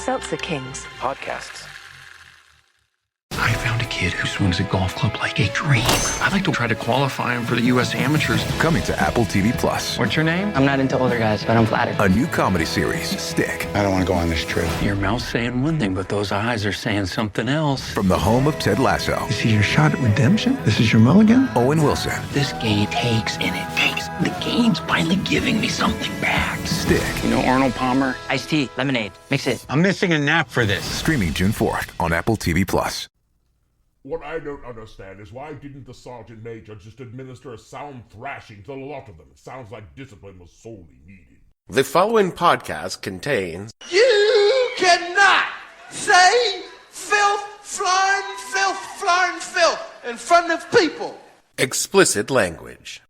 Seltzer Kings. Podcasts. I found a kid who swings a golf club like a dream. I'd like to try to qualify him for the U.S. Amateurs. Coming to Apple TV Plus. What's your name? I'm not into older guys, but I'm flattered. A new comedy series, Stick. I don't want to go on this trip. Your mouth's saying one thing, but those eyes are saying something else. From the home of Ted Lasso. This is your shot at redemption? This is your mulligan? Owen Wilson. This game takes and it takes. The game's finally giving me something back. Stick. You know Arnold Palmer? Iced tea, lemonade, mix it. I'm missing a nap for this. Streaming June 4th on Apple TV Plus. What I don't understand is why didn't the Sergeant Major just administer a sound thrashing to the lot of them? It sounds like discipline was sorely needed. The following podcast contains... You cannot say filth, flying filth in front of people. explicit language.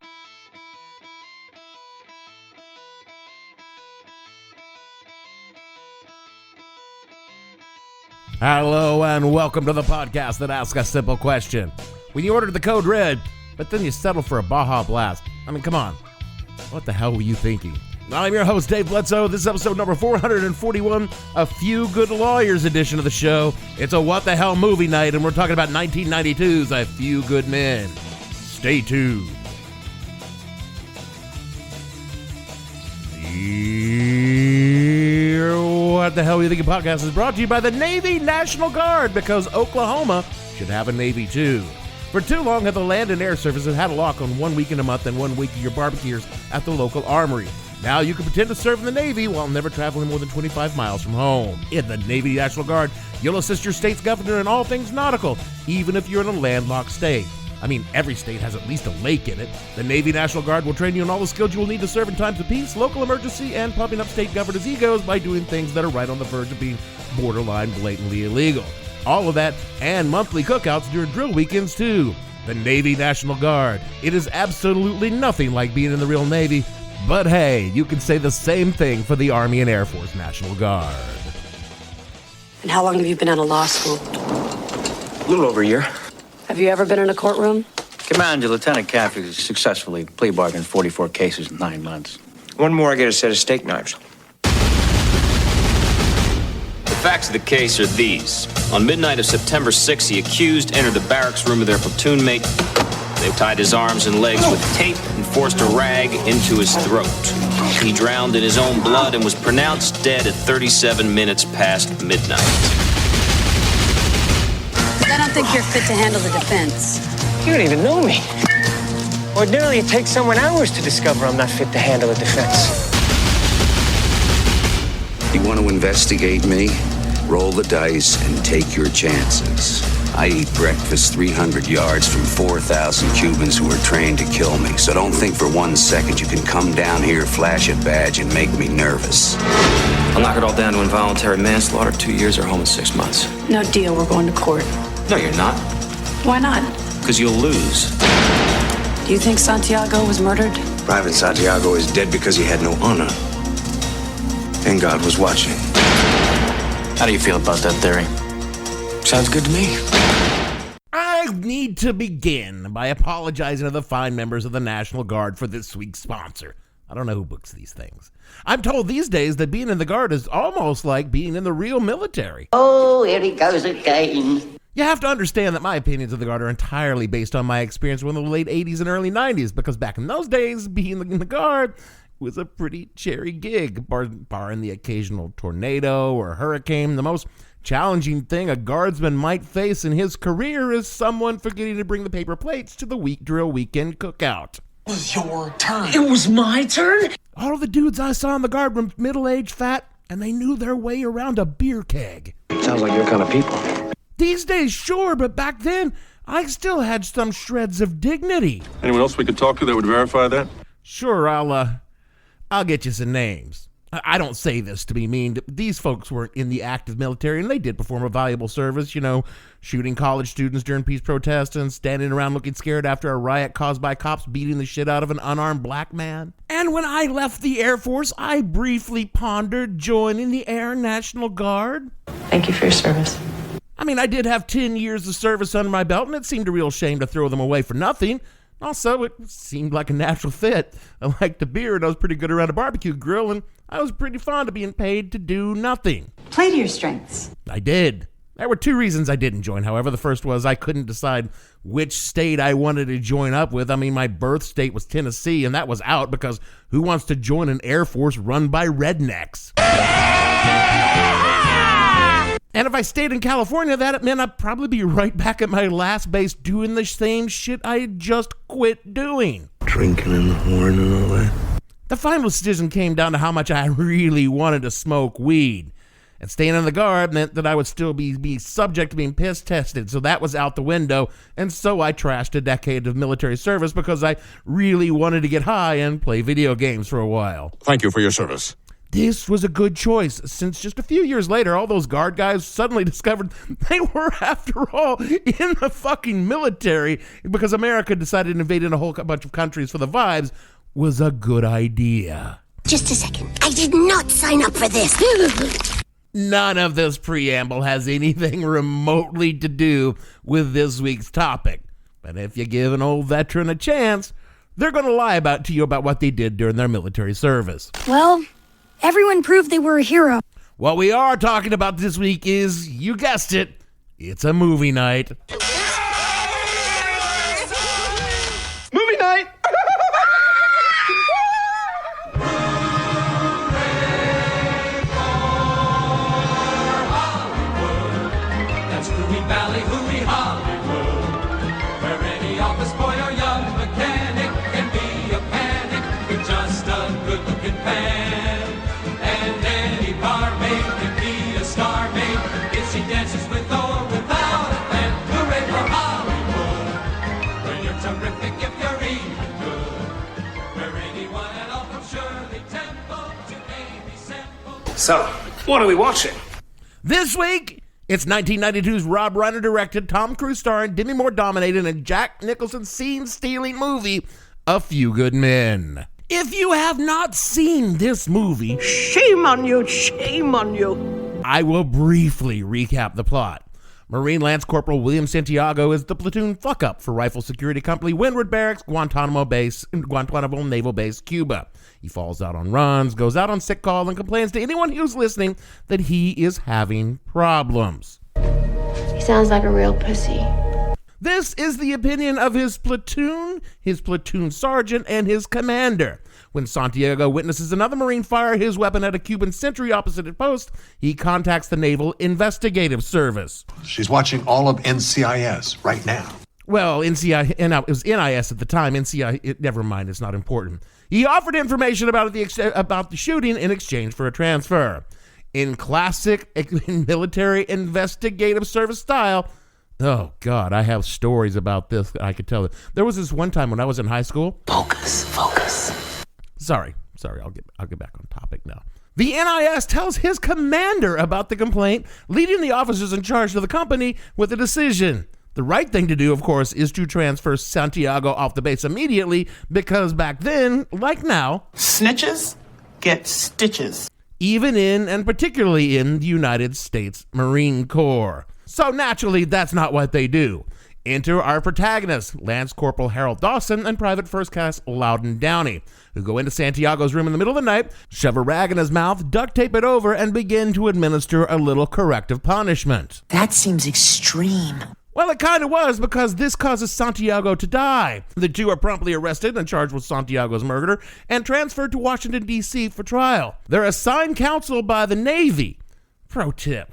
Hello and welcome to the podcast that asks a simple question. When you ordered the code red, but then you settled for a Baja Blast. I mean, come on. What the hell were you thinking? I'm your host, Dave Bledsoe. This is episode number 441, a Few Good Lawyers edition of the show. It's a what the hell movie night, and we're talking about 1992's A Few Good Men. Stay tuned. What the Hell Are You Thinking podcast is brought to you by the Navy National Guard, because Oklahoma should have a Navy too. For too long, the Land and Air Services had a lock on 1 week in a month and 1 week of your barbecues at the local armory. Now you can pretend to serve in the Navy while never traveling more than 25 miles from home. In the Navy National Guard, you'll assist your state's governor in all things nautical, even if you're in a landlocked state. I mean, every state has at least a lake in it. The Navy National Guard will train you in all the skills you will need to serve in times of peace, local emergency, and pumping up state governors' egos by doing things that are right on the verge of being borderline blatantly illegal. All of that and monthly cookouts during drill weekends, too. The Navy National Guard. It is absolutely nothing like being in the real Navy, but hey, you can say the same thing for the Army and Air Force National Guard. And how long have you been out of law school? A little over a year. Have you ever been in a courtroom? Commander Lieutenant Caffrey successfully plea bargained 44 cases in 9 months. One more, I get a set of steak knives. The facts of the case are these. On midnight of September 6th, the accused entered the barracks room of their platoon mate. They tied his arms and legs with tape and forced a rag into his throat. He drowned in his own blood and was pronounced dead at 37 minutes past midnight. I don't think you're fit to handle the defense. You don't even know me. Ordinarily, it takes someone hours to discover I'm not fit to handle a defense. You want to investigate me? Roll the dice and take your chances. I eat breakfast 300 yards from 4,000 Cubans who are trained to kill me, so don't think for 1 second you can come down here, flash a badge, and make me nervous. I'll knock it all down to involuntary manslaughter, 2 years or home in 6 months. No deal, we're going to court. No, you're not. Why not? Because you'll lose. Do you think Santiago was murdered? Private Santiago is dead because he had no honor. And God was watching. How do you feel about that theory? Sounds good to me. I need to begin by apologizing to the fine members of the National Guard for this week's sponsor. I don't know who books these things. I'm told these days that being in the Guard is almost like being in the real military. Oh, here he goes again. You have to understand that my opinions of the Guard are entirely based on my experience in the late 80s and early 90s, because back in those days, being in the Guard was a pretty cherry gig, barring the occasional tornado or hurricane. The most challenging thing a guardsman might face in his career is someone forgetting to bring the paper plates to the week drill weekend cookout. It was your turn. It was my turn? All of the dudes I saw in the Guard were middle-aged, fat, and they knew their way around a beer keg. Sounds like your kind of people. These days, sure, but back then, I still had some shreds of dignity. Anyone else we could talk to that would verify that? Sure, I'll get you some names. I don't say this to be mean. These folks weren't in the active military, and they did perform a valuable service, you know, shooting college students during peace protests and standing around looking scared after a riot caused by cops beating the shit out of an unarmed black man. And when I left the Air Force, I briefly pondered joining the Air National Guard. Thank you for your service. I mean, I did have 10 years of service under my belt, and it seemed a real shame to throw them away for nothing. Also, it seemed like a natural fit. I liked the beer, and I was pretty good around a barbecue grill, and I was pretty fond of being paid to do nothing. Play to your strengths. I did. There were two reasons I didn't join, however. The first was I couldn't decide which state I wanted to join up with. I mean, my birth state was Tennessee, and that was out because who wants to join an Air Force run by rednecks? And if I stayed in California, that meant I'd probably be right back at my last base doing the same shit I had just quit doing. Drinking in the horn and all that. The final decision came down to how much I really wanted to smoke weed. And staying in the Guard meant that I would still be subject to being piss tested, so that was out the window, and so I trashed a decade of military service because I really wanted to get high and play video games for a while. Thank you for your service. This was a good choice, since just a few years later, all those Guard guys suddenly discovered they were, after all, in the fucking military, because America decided to invade in a whole bunch of countries for the vibes was a good idea. Just a second. I did not sign up for this. None of this preamble has anything remotely to do with this week's topic. But if you give an old veteran a chance, they're going to lie to you about what they did during their military service. Well, everyone proved they were a hero. What we are talking about this week is, you guessed it, it's a movie night. Movie night! Valley, hooey Hollywood, where any office boy or young mechanic can be a panic with just a good-looking pan. And any barmaid can be a star maid if she dances with or without a plan. Hooray for Hollywood, where you're terrific if you're even good, where anyone at all from Shirley Temple to Amy Semple. So, what are we watching? This week, it's 1992's Rob Reiner-directed, Tom Cruise starring, Demi Moore dominated, and Jack Nicholson scene-stealing movie, A Few Good Men. If you have not seen this movie, Shame on you, shame on you. I will briefly recap the plot. Marine Lance Corporal William Santiago is the platoon fuck-up for Rifle Security Company Windward Barracks, Guantanamo Naval Base, Cuba. He falls out on runs, goes out on sick call, and complains to anyone who's listening that he is having problems. He sounds like a real pussy. This is the opinion of his platoon sergeant, and his commander. When Santiago witnesses another Marine fire his weapon at a Cuban sentry opposite his post, he contacts the Naval Investigative Service. She's watching all of NCIS right now. Well, it was NIS at the time. Never mind, it's not important. He offered information about the shooting in exchange for a transfer. In classic military investigative service style, oh God, I have stories about this I could tell you. There was this one time when I was in high school. Focus. Sorry, I'll get back on topic now. The NIS tells his commander about the complaint, leading the officers in charge of the company with a decision. The right thing to do, of course, is to transfer Santiago off the base immediately, because back then, like now, Snitches get stitches. Even in, and particularly in, the United States Marine Corps. So naturally, that's not what they do. Enter our protagonists, Lance Corporal Harold Dawson and Private First Class Loudon Downey, who go into Santiago's room in the middle of the night, shove a rag in his mouth, duct tape it over, and begin to administer a little corrective punishment. That seems extreme. Well, it kind of was, because this causes Santiago to die. The two are promptly arrested and charged with Santiago's murder and transferred to Washington, D.C. for trial. They're assigned counsel by the Navy. Pro tip.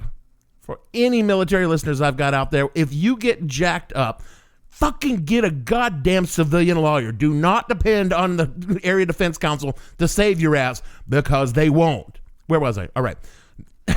For any military listeners I've got out there, if you get jacked up, fucking get a goddamn civilian lawyer. Do not depend on the Area Defense Council to save your ass, because they won't. Where was I? All right.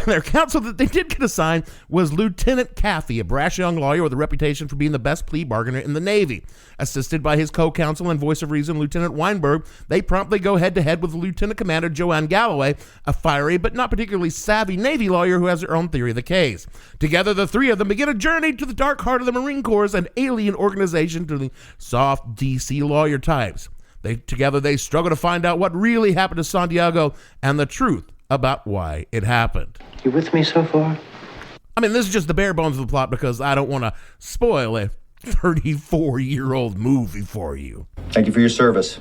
Their counsel that they did get assigned was Lieutenant Caffey, a brash young lawyer with a reputation for being the best plea bargainer in the Navy. Assisted by his co-counsel and voice of reason, Lieutenant Weinberg, they promptly go head-to-head with Lieutenant Commander Joanne Galloway, a fiery but not particularly savvy Navy lawyer who has her own theory of the case. Together, the three of them begin a journey to the dark heart of the Marine Corps, an alien organization to the soft DC lawyer types. Together, they struggle to find out what really happened to Santiago and the truth about why it happened. You with me so far? I mean, this is just the bare bones of the plot, because I don't want to spoil a 34-year-old movie for you. Thank you for your service.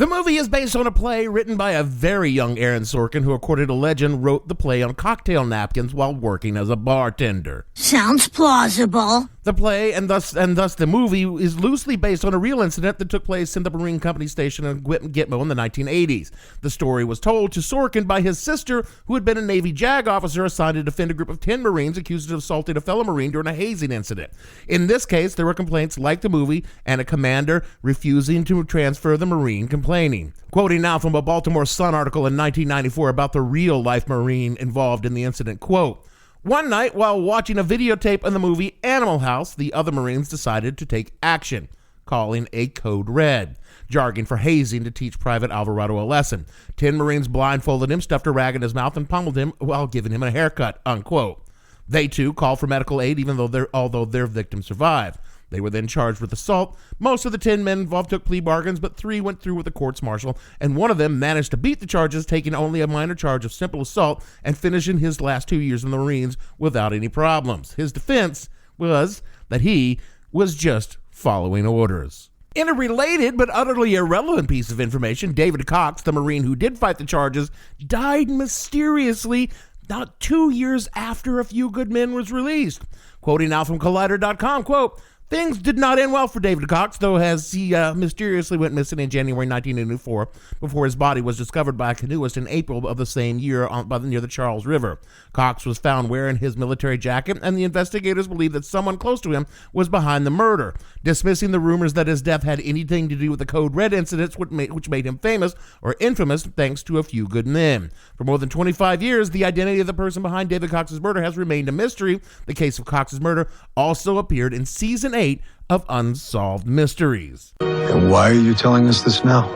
The movie is based on a play written by a very young Aaron Sorkin, who, according to legend, wrote the play on cocktail napkins while working as a bartender. Sounds plausible. The play, and thus the movie, is loosely based on a real incident that took place in the Marine Company station in Gitmo in the 1980s. The story was told to Sorkin by his sister, who had been a Navy JAG officer assigned to defend a group of 10 Marines accused of assaulting a fellow Marine during a hazing incident. In this case, there were complaints like the movie and a commander refusing to transfer the Marine complaining. Quoting now from a Baltimore Sun article in 1994 about the real-life Marine involved in the incident, quote, "One night, while watching a videotape of the movie Animal House, the other Marines decided to take action, calling a code red, jargon for hazing to teach Private Alvarado a lesson. 10 Marines blindfolded him, stuffed a rag in his mouth, and pummeled him while giving him a haircut," unquote. They, too, called for medical aid, although their victim survived. They were then charged with assault. Most of the 10 men involved took plea bargains, but 3 went through with the courts-martial, and one of them managed to beat the charges, taking only a minor charge of simple assault and finishing his last 2 years in the Marines without any problems. His defense was that he was just following orders. In a related but utterly irrelevant piece of information, David Cox, the Marine who did fight the charges, died mysteriously not 2 years after A Few Good Men was released. Quoting now from Collider.com, quote, "Things did not end well for David Cox, though, as he mysteriously went missing in January 1984 before his body was discovered by a canoeist in April of the same year near the Charles River. Cox was found wearing his military jacket, and the investigators believe that someone close to him was behind the murder, dismissing the rumors that his death had anything to do with the Code Red incidents, which made him famous or infamous thanks to A Few Good Men. For more than 25 years, the identity of the person behind David Cox's murder has remained a mystery. The case of Cox's murder also appeared in Season 8 of Unsolved Mysteries." And why are you telling us this now?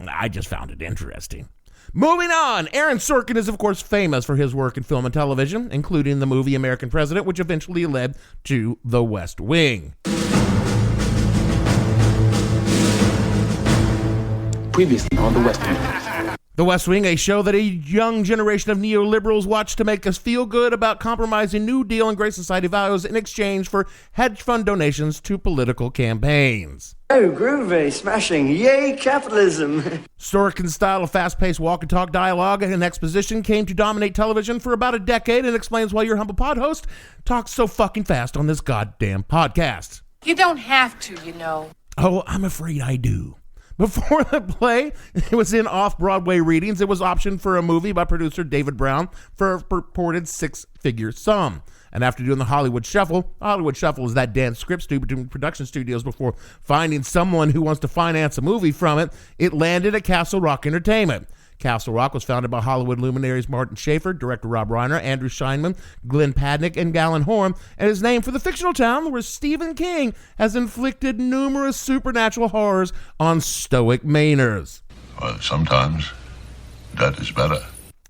I just found it interesting. Moving on, Aaron Sorkin is, of course, famous for his work in film and television, including the movie American President, which eventually led to The West Wing. Previously on The West Wing. The West Wing, a show that a young generation of neoliberals watch to make us feel good about compromising New Deal and Great Society values in exchange for hedge fund donations to political campaigns. Oh, groovy, smashing, yay capitalism. Sorkin's style of fast-paced walk-and-talk dialogue and exposition came to dominate television for about a decade and explains why your humble pod host talks so fucking fast on this goddamn podcast. You don't have to, you know. Oh, I'm afraid I do. Before the play, it was in off-Broadway readings. It was optioned for a movie by producer David Brown for a purported 6-figure sum. And after doing the Hollywood Shuffle is that dance script between production studios before finding someone who wants to finance a movie from it, it landed at Castle Rock Entertainment. Castle Rock was founded by Hollywood luminaries Martin Schaefer, director Rob Reiner, Andrew Scheinman, Glenn Padnick, and Galen Horn, and is named for the fictional town where Stephen King has inflicted numerous supernatural horrors on stoic Mainers. Well, sometimes that is better.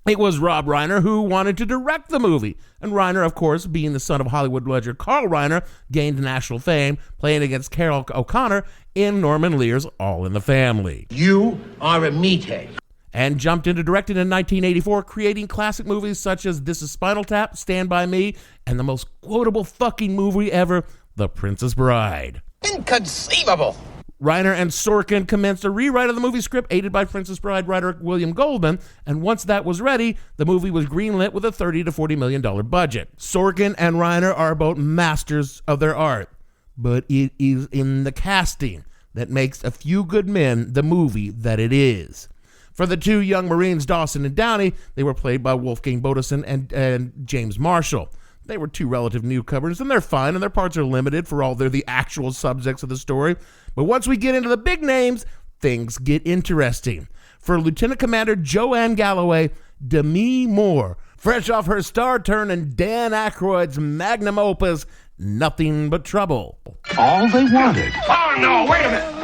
It was Rob Reiner who wanted to direct the movie, and Reiner, of course, being the son of Hollywood legend Carl Reiner, gained national fame playing against Carol O'Connor in Norman Lear's All in the Family. You are a meathead. And jumped into directing in 1984, creating classic movies such as This Is Spinal Tap, Stand By Me, and the most quotable fucking movie ever, The Princess Bride. Inconceivable. Reiner and Sorkin commenced a rewrite of the movie script, aided by Princess Bride writer William Goldman, and once that was ready, the movie was greenlit with a $30 to $40 million budget. Sorkin and Reiner are both masters of their art, but it is in the casting that makes A Few Good Men the movie that it is. For the two young Marines, Dawson and Downey, they were played by Wolfgang Bodison and James Marshall. They were two relative newcomers, and they're fine, and their parts are limited for all they're the actual subjects of the story. But once we get into the big names, things get interesting. For Lieutenant Commander Joanne Galloway, Demi Moore, fresh off her star turn in Dan Aykroyd's magnum opus, Nothing But Trouble. All they wanted Oh, no, wait a minute.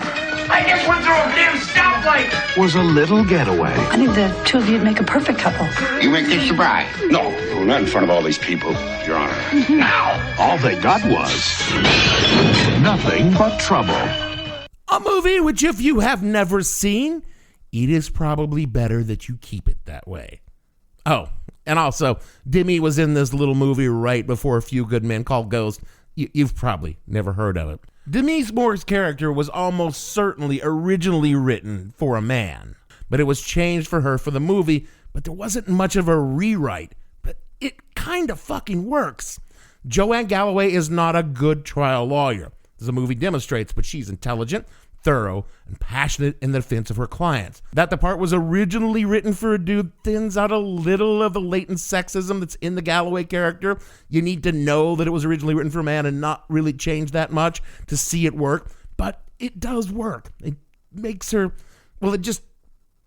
I just went through a damn stoplight. was a little getaway. I think the two of you'd make a perfect couple. You make this your bride? No, not in front of all these people, Your Honor. Now, all they got was nothing but trouble. A movie which, if you have never seen, it is probably better that you keep it that way. Oh, and also, Demi was in this little movie right before A Few Good Men called Ghost. You've probably never heard of it. Demi Moore's character was almost certainly originally written for a man, but it was changed for her for the movie, but there wasn't much of a rewrite, but it kind of fucking works. Joanne Galloway is not a good trial lawyer, as the movie demonstrates, but she's intelligent, thorough, and passionate in the defense of her clients. That the part was originally written for a dude thins out a little of the latent sexism that's in the Galloway character. You need to know that it was originally written for a man and not really change that much to see it work, but it does work. It makes her, well, it just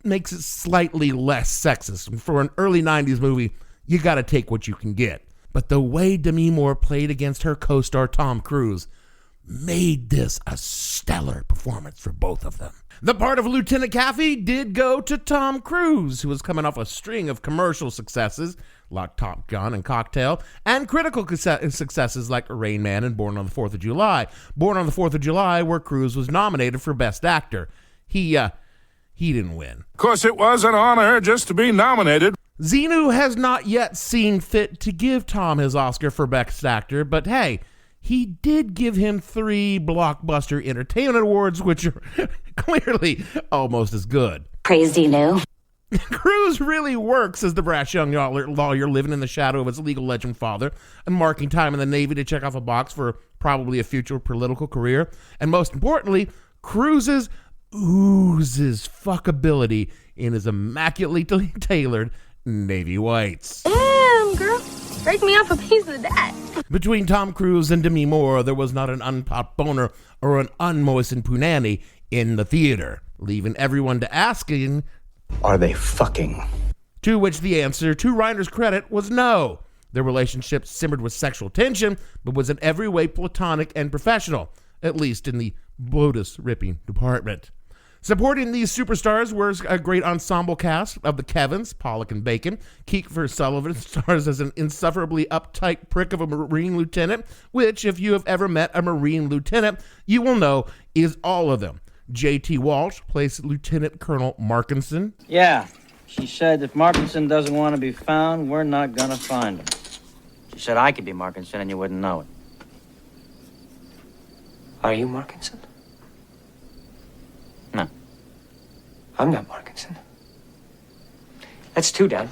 makes it slightly less sexist. And for an early 90s movie, you gotta take what you can get. But the way Demi Moore played against her co-star Tom Cruise made this a stellar performance for both of them. The part of Lieutenant Caffey did go to Tom Cruise, who was coming off a string of commercial successes like Top Gun and Cocktail, and critical successes like Rain Man and Born on the 4th of July. Born on the 4th of July, where Cruise was nominated for Best Actor. He didn't win. Of course, it was an honor just to be nominated. Xenu has not yet seen fit to give Tom his Oscar for Best Actor, but hey, he did give him 3 Blockbuster Entertainment Awards, which are clearly almost as good. Praise Xenu. Cruise really works as the brash young lawyer living in the shadow of his legal legend father and marking time in the Navy to check off a box for probably a future political career. And most importantly, Cruise oozes fuckability in his immaculately tailored Navy whites. Damn, girl. Break me off a piece of that. Between Tom Cruise and Demi Moore, there was not an unpopped boner or an unmoistened punani in the theater, leaving everyone to asking, Are they fucking? To which the answer, to Reiner's credit, was no. Their relationship simmered with sexual tension, but was in every way platonic and professional, at least in the Blutus-ripping department. Supporting these superstars was a great ensemble cast of the Kevins, Pollock and Bacon. Kiefer Sullivan stars as an insufferably uptight prick of a Marine lieutenant, which, if you have ever met a Marine lieutenant, you will know is all of them. J.T. Walsh plays Lieutenant Colonel Markinson. Yeah, she said if Markinson doesn't want to be found, we're not going to find him. She said I could be Markinson and you wouldn't know it. Are you Markinson? No. I'm not Markinson. That's 2 down.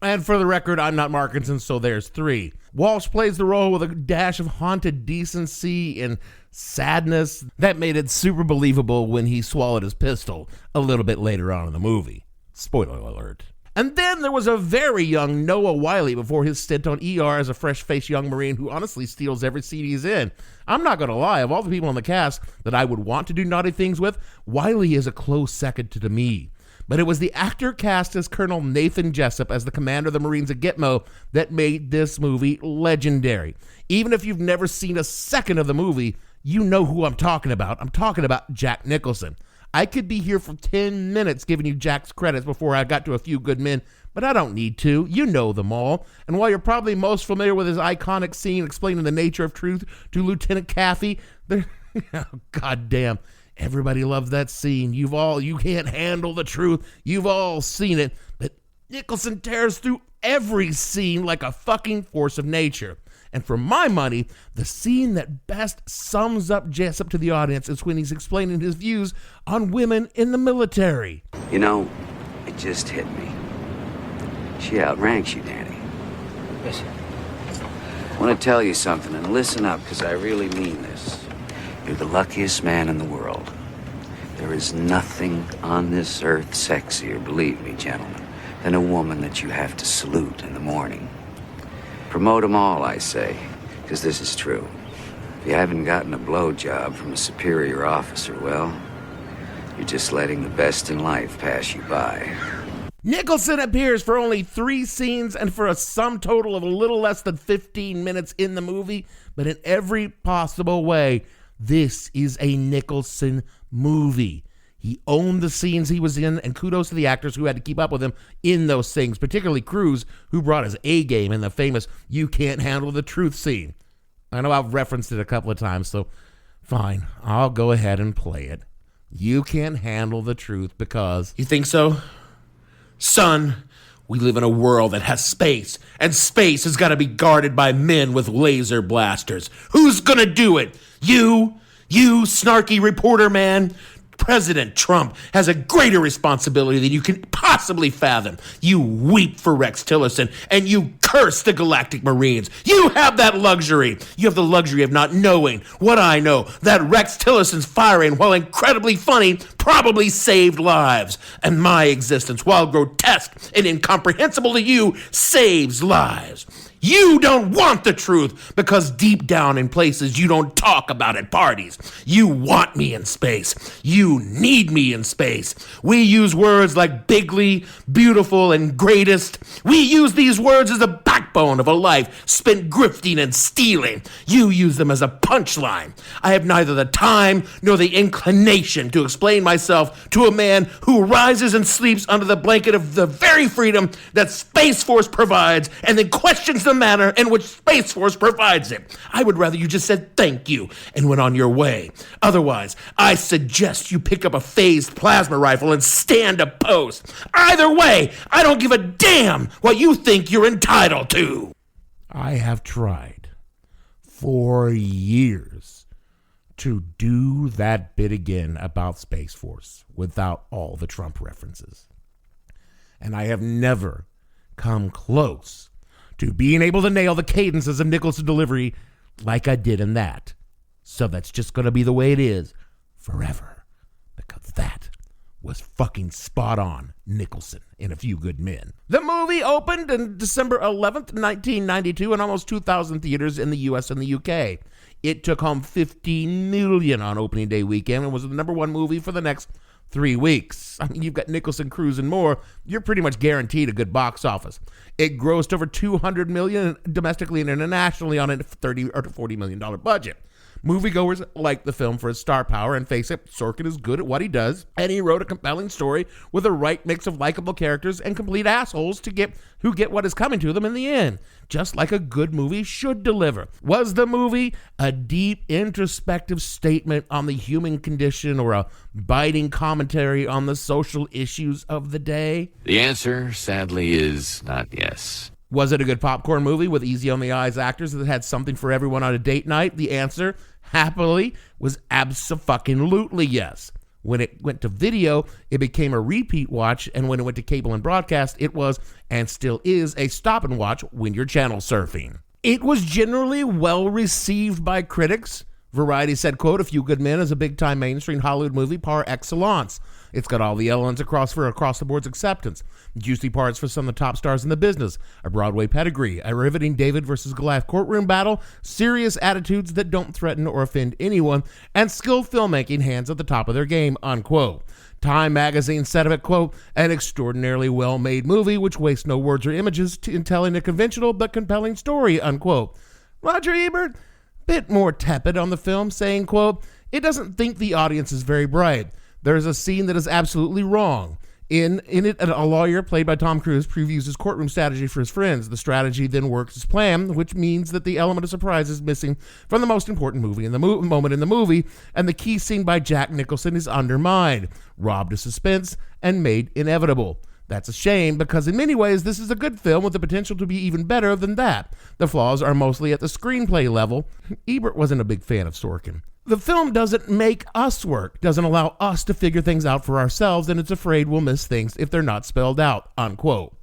And for the record, I'm not Markinson, so there's 3. Walsh plays the role with a dash of haunted decency and sadness that made it super believable when he swallowed his pistol a little bit later on in the movie. Spoiler alert. And then there was a very young Noah Wiley before his stint on ER as a fresh-faced young Marine who honestly steals every scene he's in. I'm not going to lie, of all the people on the cast that I would want to do naughty things with, Wiley is a close second to me. But it was the actor cast as Colonel Nathan Jessup as the commander of the Marines at Gitmo that made this movie legendary. Even if you've never seen a second of the movie, you know who I'm talking about. I'm talking about Jack Nicholson. I could be here for 10 minutes giving you Jack's credits before I got to A Few Good Men, but I don't need to. You know them all. And while you're probably most familiar with his iconic scene explaining the nature of truth to Lieutenant Caffey, oh, goddamn, everybody loves that scene. You can't handle the truth. You've all seen it. But Nicholson tears through every scene like a fucking force of nature. And for my money, the scene that best sums up Jessup to the audience is when he's explaining his views on women in the military. You know, it just hit me. She outranks you, Danny. Yes. I want to tell you something, and listen up, because I really mean this. You're the luckiest man in the world. There is nothing on this earth sexier, believe me, gentlemen, than a woman that you have to salute in the morning. Promote them all, I say, because this is true. If you haven't gotten a blowjob from a superior officer, well, you're just letting the best in life pass you by. Nicholson appears for only 3 scenes and for a sum total of a little less than 15 minutes in the movie, but in every possible way, this is a Nicholson movie. He owned the scenes he was in, and kudos to the actors who had to keep up with him in those things, particularly Cruise, who brought his A-game in the famous You Can't Handle the Truth scene. I know I've referenced it a couple of times, so fine, I'll go ahead and play it. You can't handle the truth because... You think so? Son, we live in a world that has space, and space has got to be guarded by men with laser blasters. Who's gonna do it? You? You snarky reporter man. President Trump has a greater responsibility than you can possibly fathom. You weep for Rex Tillerson, and you curse the Galactic Marines. You have that luxury. You have the luxury of not knowing what I know, that Rex Tillerson's firing, while incredibly funny, probably saved lives. And my existence, while grotesque and incomprehensible to you, saves lives. You don't want the truth because deep down in places you don't talk about at parties. You want me in space. You need me in space. We use words like bigly, beautiful, and greatest. We use these words as the backbone of a life spent grifting and stealing. You use them as a punchline. I have neither the time nor the inclination to explain myself to a man who rises and sleeps under the blanket of the very freedom that Space Force provides and then questions the manner in which Space Force provides it. I would rather you just said thank you and went on your way. Otherwise, I suggest you pick up a phased plasma rifle and stand a post. Either way, I don't give a damn what you think you're entitled to. I have tried for years to do that bit again about Space Force without all the Trump references. And I have never come close to being able to nail the cadences of Nicholson delivery like I did in that. So that's just going to be the way it is forever. Because that was fucking spot on Nicholson in A Few Good Men. The movie opened on December 11th, 1992 in almost 2,000 theaters in the US and the UK. It took home $15 million on opening day weekend and was the number one movie for the next 3 weeks. I mean, you've got Nicholson, Cruise, and more. You're pretty much guaranteed a good box office. It grossed over $200 million domestically and internationally on a $30 or $40 million budget. Moviegoers like the film for its star power, and face it, Sorkin is good at what he does, and he wrote a compelling story with the right mix of likable characters and complete assholes who get what is coming to them in the end, just like a good movie should deliver. Was the movie a deep, introspective statement on the human condition or a biting commentary on the social issues of the day? The answer, sadly, is not yes. Was it a good popcorn movie with easy-on-the-eyes actors that had something for everyone on a date night? The answer, happily, was abso-fucking-lutely yes. When it went to video, it became a repeat watch, and when it went to cable and broadcast, it was, and still is, a stop and watch when you're channel surfing. It was generally well-received by critics. Variety said, quote, A Few Good Men is a big-time mainstream Hollywood movie par excellence. It's got all the elements across-the-board's acceptance. Juicy parts for some of the top stars in the business. A Broadway pedigree. A riveting David versus Goliath courtroom battle. Serious attitudes that don't threaten or offend anyone. And skilled filmmaking hands at the top of their game, unquote. Time magazine said of it, quote, an extraordinarily well-made movie which wastes no words or images in telling a conventional but compelling story, unquote. Roger Ebert, bit more tepid on the film, saying, quote, it doesn't think the audience is very bright. There's a scene that is absolutely wrong. In it, a lawyer, played by Tom Cruise, previews his courtroom strategy for his friends. The strategy then works as planned, which means that the element of surprise is missing from the most important movie in the moment in the movie, and the key scene by Jack Nicholson is undermined, robbed of suspense, and made inevitable. That's a shame, because in many ways, this is a good film with the potential to be even better than that. The flaws are mostly at the screenplay level. Ebert wasn't a big fan of Sorkin. The film doesn't make us work, doesn't allow us to figure things out for ourselves, and it's afraid we'll miss things if they're not spelled out, unquote.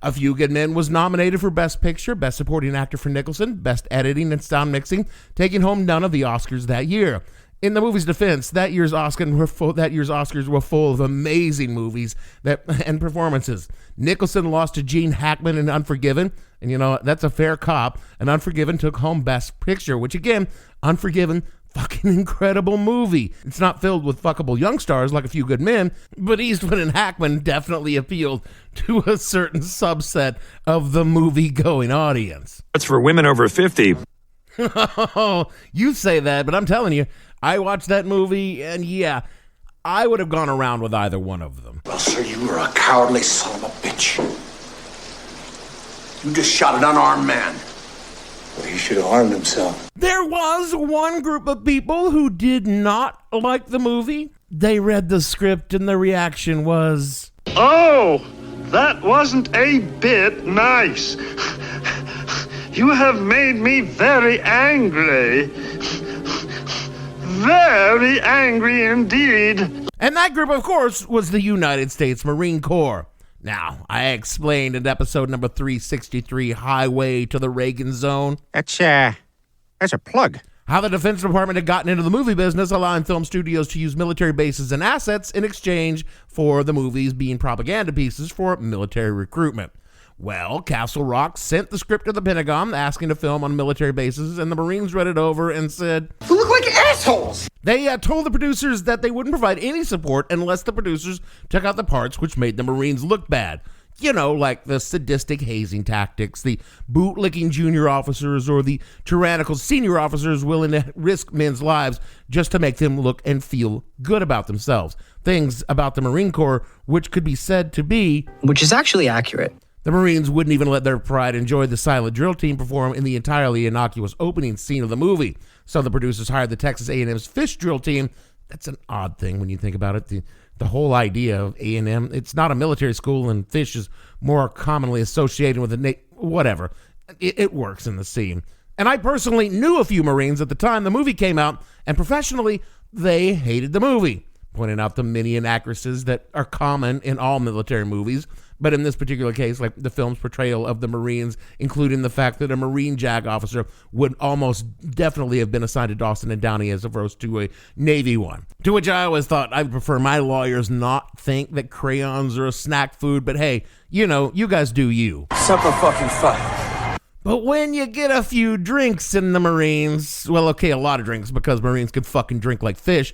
A Few Good Men was nominated for Best Picture, Best Supporting Actor for Nicholson, Best Editing and Sound Mixing, taking home none of the Oscars that year. In the movie's defense, that year's Oscars were full of amazing movies and performances. Nicholson lost to Gene Hackman in Unforgiven, and that's a fair cop. And Unforgiven took home Best Picture, which again, Unforgiven, fucking incredible movie. It's not filled with fuckable young stars like A Few Good Men, but Eastwood and Hackman definitely appealed to a certain subset of the movie-going audience. That's for women over 50. You say that, but I'm telling you, I watched that movie, and yeah, I would have gone around with either one of them. Well, sir, you were a cowardly son of a bitch. You just shot an unarmed man. Well, he should have armed himself. There was one group of people who did not like the movie. They read the script, and the reaction was, oh, that wasn't a bit nice. You have made me very angry. very angry indeed. And that group, of course, was the United States Marine Corps. Now, I explained in episode number 363, Highway to the Reagan Zone. That's a plug. How the Defense Department had gotten into the movie business, allowing film studios to use military bases and assets in exchange for the movies being propaganda pieces for military recruitment. Well, Castle Rock sent the script to the Pentagon asking to film on military bases, and the Marines read it over and said, "We look like assholes!" They told the producers that they wouldn't provide any support unless the producers took out the parts which made the Marines look bad. You know, like the sadistic hazing tactics, the bootlicking junior officers, or the tyrannical senior officers willing to risk men's lives just to make them look and feel good about themselves. Things about the Marine Corps which could be said to be... Which is actually accurate. The Marines wouldn't even let their pride enjoy the silent drill team perform in the entirely innocuous opening scene of the movie. So the producers hired the Texas A&M's fish drill team. That's an odd thing when you think about it. The whole idea of A&M, it's not a military school, and fish is more commonly associated with whatever. It works in the scene. And I personally knew a few Marines at the time the movie came out, and professionally, they hated the movie, pointing out the many inaccuracies that are common in all military movies. But in this particular case, like the film's portrayal of the Marines, including the fact that a Marine JAG officer would almost definitely have been assigned to Dawson and Downey as opposed to a Navy one. To which I always thought I'd prefer my lawyers not think that crayons are a snack food, but hey, you know, you guys do you. Supper fucking fun. But when you get a few drinks in the Marines, well, okay, a lot of drinks because Marines can fucking drink like fish.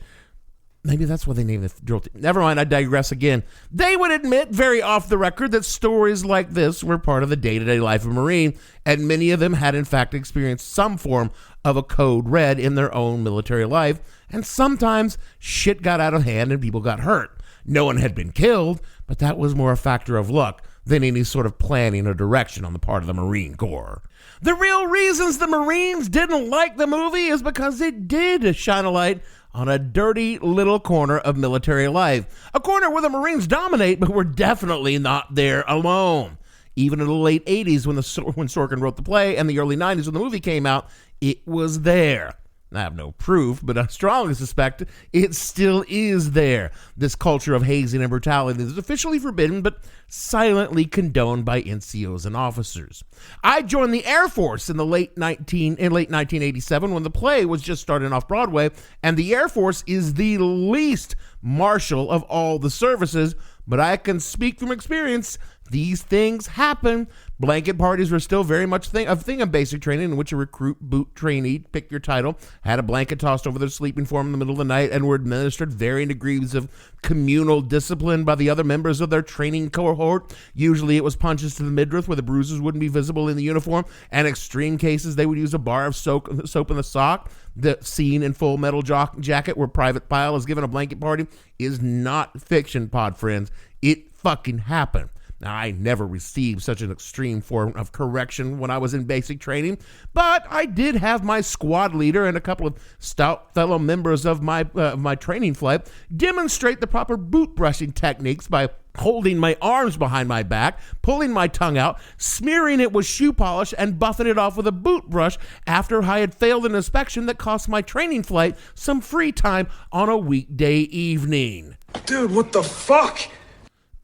Maybe that's what they named the drill team. Never mind, I digress again. They would admit, very off the record, that stories like this were part of the day-to-day life of a Marine, and many of them had in fact experienced some form of a code red in their own military life, and sometimes shit got out of hand and people got hurt. No one had been killed, but that was more a factor of luck than any sort of planning or direction on the part of the Marine Corps. The real reasons the Marines didn't like the movie is because it did shine a light on a dirty little corner of military life. A corner where the Marines dominate, but we're definitely not there alone. Even in the late 80s when Sorkin wrote the play and the early 90s when the movie came out, it was there. I have no proof, but I strongly suspect it still is there. This culture of hazing and brutality is officially forbidden, but silently condoned by NCOs and officers. I joined the Air Force in late 1987 when the play was just starting off Broadway, and the Air Force is the least martial of all the services, but I can speak from experience. These things happen. Blanket parties were still very much a thing of basic training in which a recruit, boot, trainee, pick your title, had a blanket tossed over their sleeping form in the middle of the night and were administered varying degrees of communal discipline by the other members of their training cohort. Usually it was punches to the midriff where the bruises wouldn't be visible in the uniform, and extreme cases they would use a bar of soap in the sock. The scene in Full Metal Jacket where Private Pyle is given a blanket party is not fiction, pod friends. It fucking happened. Now, I never received such an extreme form of correction when I was in basic training, but I did have my squad leader and a couple of stout fellow members of my training flight demonstrate the proper boot brushing techniques by holding my arms behind my back, pulling my tongue out, smearing it with shoe polish, and buffing it off with a boot brush after I had failed an inspection that cost my training flight some free time on a weekday evening. Dude, what the fuck?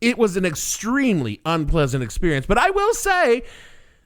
It was an extremely unpleasant experience, but I will say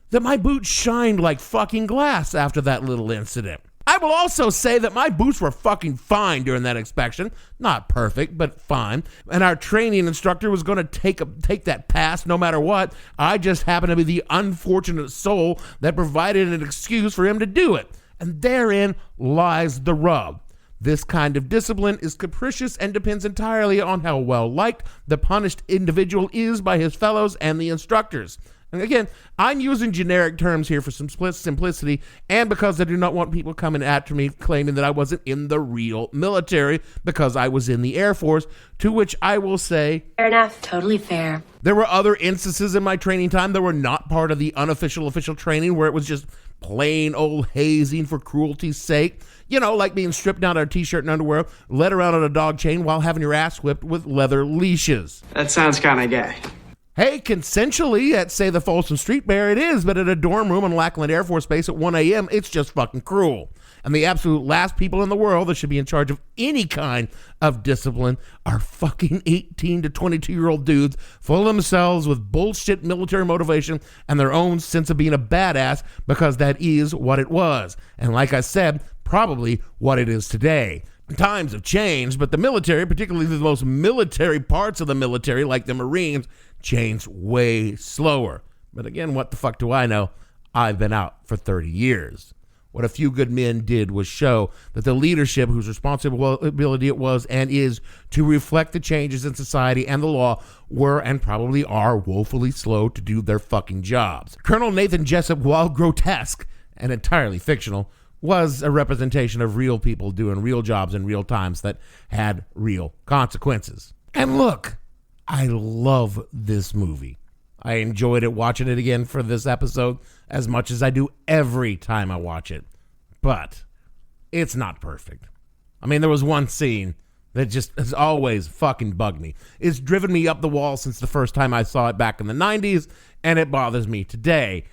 that my boots shined like fucking glass after that little incident. I will also say that my boots were fucking fine during that inspection. Not perfect, but fine. And our training instructor was going to take that pass no matter what. I just happened to be the unfortunate soul that provided an excuse for him to do it. And therein lies the rub. This kind of discipline is capricious and depends entirely on how well liked the punished individual is by his fellows and the instructors. And again, I'm using generic terms here for some simplicity and because I do not want people coming after me claiming that I wasn't in the real military because I was in the Air Force, to which I will say, fair enough, totally fair. There were other instances in my training time that were not part of the official training where it was just plain old hazing for cruelty's sake. You know, like being stripped down to a t-shirt and underwear, led around on a dog chain while having your ass whipped with leather leashes. That sounds kind of gay. Hey, consensually at, say, the Folsom Street Bear, it is, but at a dorm room on Lackland Air Force Base at 1 a.m., it's just fucking cruel. And the absolute last people in the world that should be in charge of any kind of discipline are fucking 18 to 22-year-old dudes full of themselves with bullshit military motivation and their own sense of being a badass, because that is what it was. And like I said, probably what it is today. Times have changed, but the military, particularly the most military parts of the military, like the Marines, changed way slower. But again, what the fuck do I know? I've been out for 30 years. What a few good men did was show that the leadership whose responsibility it was and is to reflect the changes in society and the law were and probably are woefully slow to do their fucking jobs. Colonel Nathan Jessup, while grotesque and entirely fictional, was a representation of real people doing real jobs in real times that had real consequences. And look, I love this movie. I enjoyed it watching it again for this episode as much as I do every time I watch it. But it's not perfect. I mean, there was one scene that just has always fucking bugged me. It's driven me up the wall since the first time I saw it back in the 90s, and it bothers me today.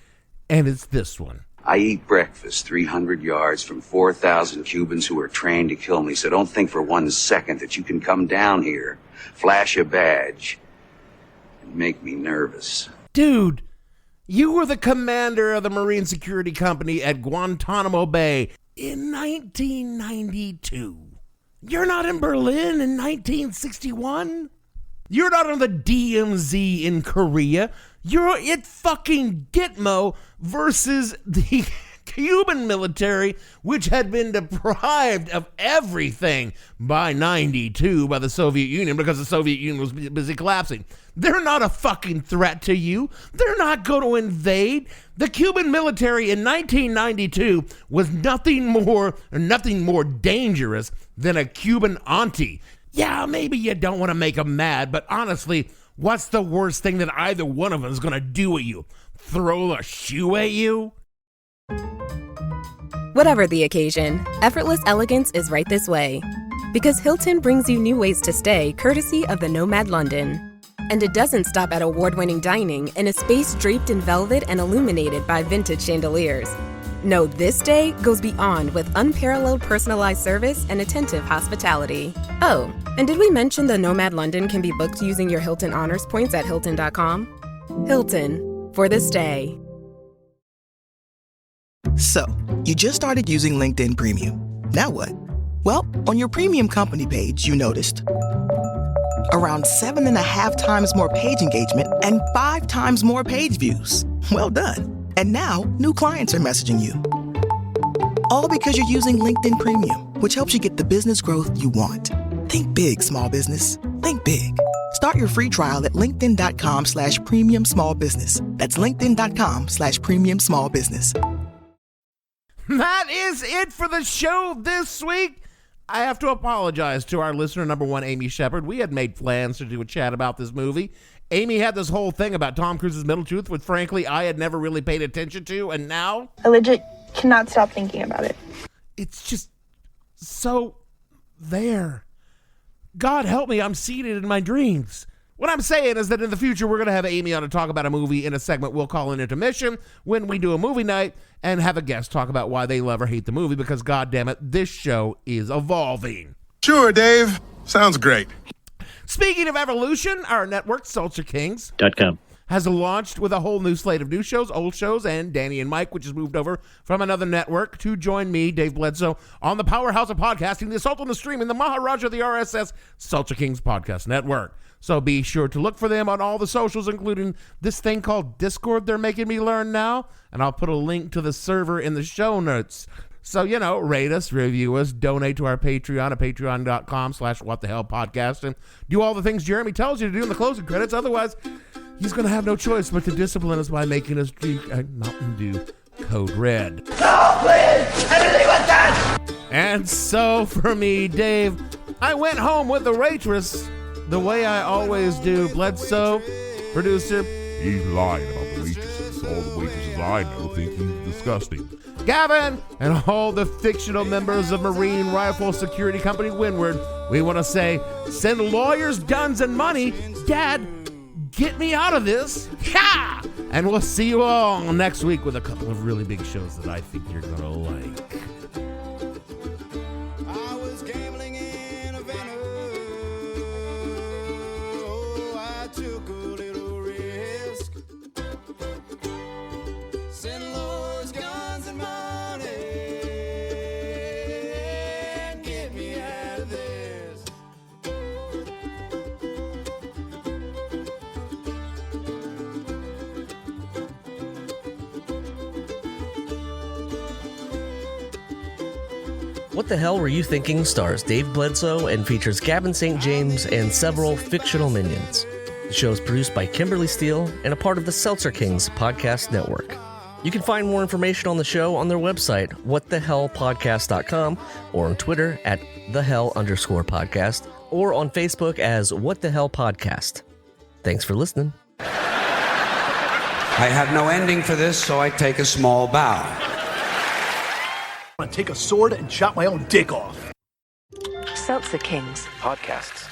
And it's this one. I eat breakfast 300 yards from 4,000 Cubans who are trained to kill me, so don't think for 1 second that you can come down here, flash a badge, and make me nervous. Dude, you were the commander of the Marine Security Company at Guantanamo Bay in 1992. You're not in Berlin in 1961? You're not on the DMZ in Korea. You're at fucking Gitmo versus the Cuban military, which had been deprived of everything by 92 by the Soviet Union because the Soviet Union was busy collapsing. They're not a fucking threat to you. They're not going to invade. The Cuban military in 1992 was nothing more dangerous than a Cuban auntie. Yeah, maybe you don't want to make them mad, but honestly, what's the worst thing that either one of them is going to do at you? Throw a shoe at you? Whatever the occasion, effortless elegance is right this way. Because Hilton brings you new ways to stay courtesy of the Nomad London. And it doesn't stop at award-winning dining in a space draped in velvet and illuminated by vintage chandeliers. No, this day goes beyond with unparalleled personalized service and attentive hospitality. Oh, and did we mention the Nomad London can be booked using your Hilton Honors points at Hilton.com? Hilton, for the stay. So, you just started using LinkedIn Premium. Now what? Well, on your premium company page, you noticed around 7.5 times more page engagement and 5 times more page views. Well done. And now, new clients are messaging you. All because you're using LinkedIn Premium, which helps you get the business growth you want. Think big, small business. Think big. Start your free trial at linkedin.com/premium small business. That's linkedin.com/premium small business. That is it for the show this week. I have to apologize to our listener number one, Amy Shepard. We had made plans to do a chat about this movie. Amy had this whole thing about Tom Cruise's middle tooth, which frankly I had never really paid attention to, and now I legit cannot stop thinking about it. It's just so there. God help me, I'm seated in my dreams. What I'm saying is that in the future, we're going to have Amy on to talk about a movie in a segment we'll call an intermission when we do a movie night and have a guest talk about why they love or hate the movie because, God damn it, this show is evolving. Sure, Dave. Sounds great. Speaking of evolution, our network, SultureKings.com, has launched with a whole new slate of new shows, old shows, and Danny and Mike, which has moved over from another network to join me, Dave Bledsoe, on the powerhouse of podcasting, the assault on the stream, and the Maharaja of the RSS, Culture Kings Podcast Network. So be sure to look for them on all the socials, including this thing called Discord they're making me learn now, and I'll put a link to the server in the show notes. So, you know, rate us, review us, donate to our Patreon at patreon.com/whatthehellpodcast, and do all the things Jeremy tells you to do in the closing credits. Otherwise, he's going to have no choice but to discipline us by making us drink a Mountain Dew Code Red. No, please! Anything but that! And so, for me, Dave, I went home with the waitress, the way I always do. Bledsoe, producer. He's lying about the waitresses. All the waitresses I know think he's disgusting. Gavin, and all the fictional members of Marine Rifle Security Company Windward, we want to say, send lawyers, guns, and money. Dad, get me out of this. Yeah! And we'll see you all next week with a couple of really big shows that I think you're going to like. I was gambling in Havana. Oh, I took a little risk. St. Louis guns and money. Get me out of this. What the Hell Were You Thinking stars Dave Bledsoe and features Gavin St. James and several fictional minions. The show is produced by Kimberly Steele and a part of the Seltzer Kings podcast network. You can find more information on the show on their website, whatthehellpodcast.com, or on Twitter at @thehell_podcast, or on Facebook as What the Hell Podcast. Thanks for listening. I have no ending for this, so I take a small bow. I'm gonna take a sword and chop my own dick off. Seltzer Kings. Podcasts.